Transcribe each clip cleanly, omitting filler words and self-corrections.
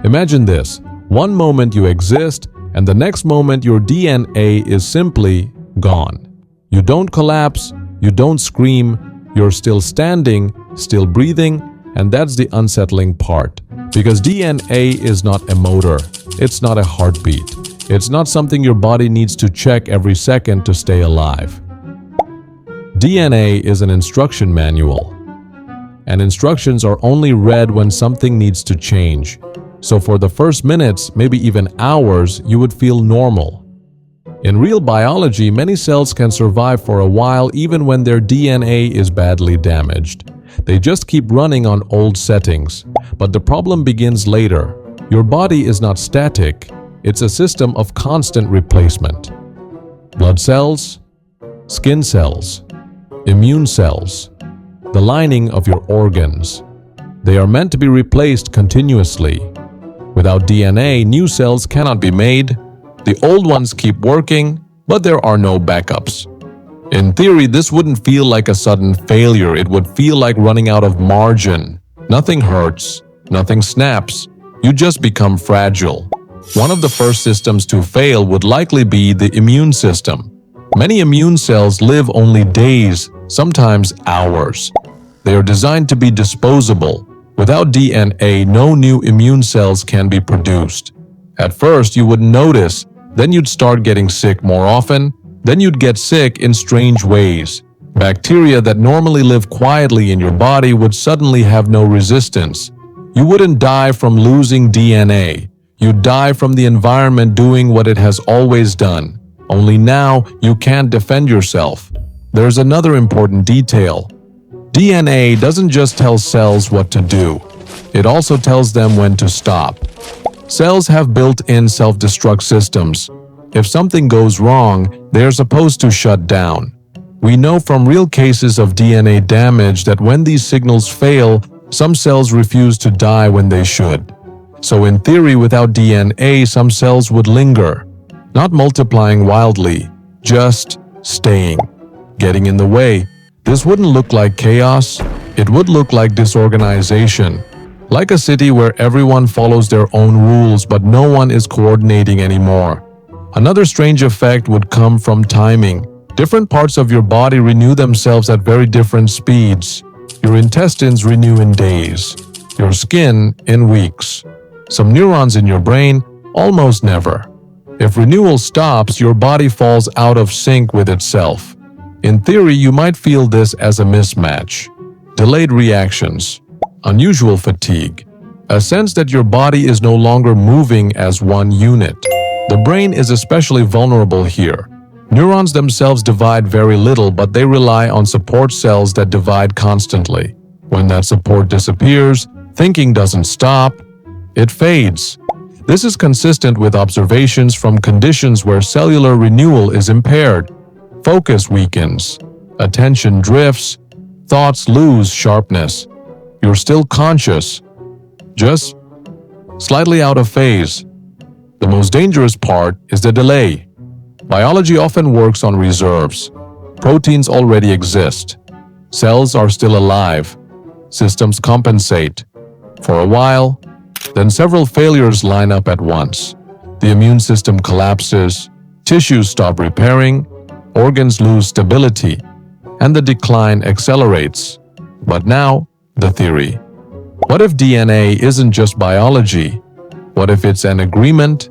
Imagine this. One moment you exist, and the next moment your DNA is simply gone. You don't collapse, you don't scream, you're still standing, still breathing, and that's the unsettling part. Because DNA is not a motor, it's not a heartbeat. It's not something your body needs to check every second to stay alive. DNA is an instruction manual, and instructions are only read when something needs to change. So for the first minutes, maybe even hours, you would feel normal. In real biology, many cells can survive for a while even when their DNA is badly damaged. They just keep running on old settings. But the problem begins later. Your body is not static. It's a system of constant replacement. Blood cells, skin cells, immune cells, the lining of your organs. They are meant to be replaced continuously. Without DNA, new cells cannot be made. The old ones keep working, but there are no backups. In theory, this wouldn't feel like a sudden failure. It would feel like running out of margin. Nothing hurts, nothing snaps. You just become fragile. One of the first systems to fail would likely be the immune system. Many immune cells live only days, sometimes hours. They are designed to be disposable. Without DNA, no new immune cells can be produced. At first, you wouldn't notice. Then you'd start getting sick more often. Then you'd get sick in strange ways. Bacteria that normally live quietly in your body would suddenly have no resistance. You wouldn't die from losing DNA. You'd die from the environment doing what it has always done. Only now, you can't defend yourself. There's another important detail. DNA doesn't just tell cells what to do. It also tells them when to stop. Cells have built-in self-destruct systems. If something goes wrong, they are supposed to shut down. We know from real cases of DNA damage that when these signals fail, some cells refuse to die when they should. So in theory, without DNA, some cells would linger, not multiplying wildly, just staying, getting in the way. This wouldn't look like chaos, it would look like disorganization. Like a city where everyone follows their own rules but no one is coordinating anymore. Another strange effect would come from timing. Different parts of your body renew themselves at very different speeds. Your intestines renew in days, your skin in weeks. Some neurons in your brain almost never. If renewal stops, your body falls out of sync with itself. In theory, you might feel this as a mismatch. Delayed reactions, unusual fatigue, a sense that your body is no longer moving as one unit. The brain is especially vulnerable here. Neurons themselves divide very little, but they rely on support cells that divide constantly. When that support disappears, thinking doesn't stop, it fades. This is consistent with observations from conditions where cellular renewal is impaired. Focus weakens, attention drifts, thoughts lose sharpness. You're still conscious, just slightly out of phase. The most dangerous part is the delay. Biology often works on reserves. Proteins already exist. Cells are still alive. Systems compensate. For a while, then several failures line up at once. The immune system collapses, tissues stop repairing, organs lose stability, and the decline accelerates. But now, the theory. What if DNA isn't just biology? What if it's an agreement?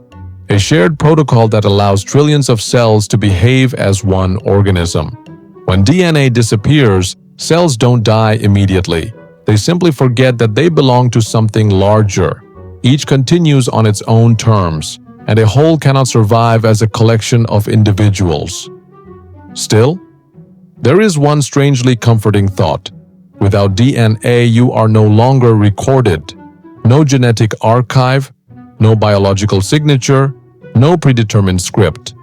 A shared protocol that allows trillions of cells to behave as one organism. When DNA disappears, cells don't die immediately. They simply forget that they belong to something larger. Each continues on its own terms, and a whole cannot survive as a collection of individuals. Still, there is one strangely comforting thought. Without DNA, you are no longer recorded. No genetic archive, no biological signature, no predetermined script.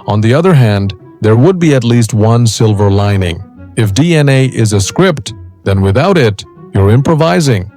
On the other hand, there would be at least one silver lining. If DNA is a script, then without it, you're improvising.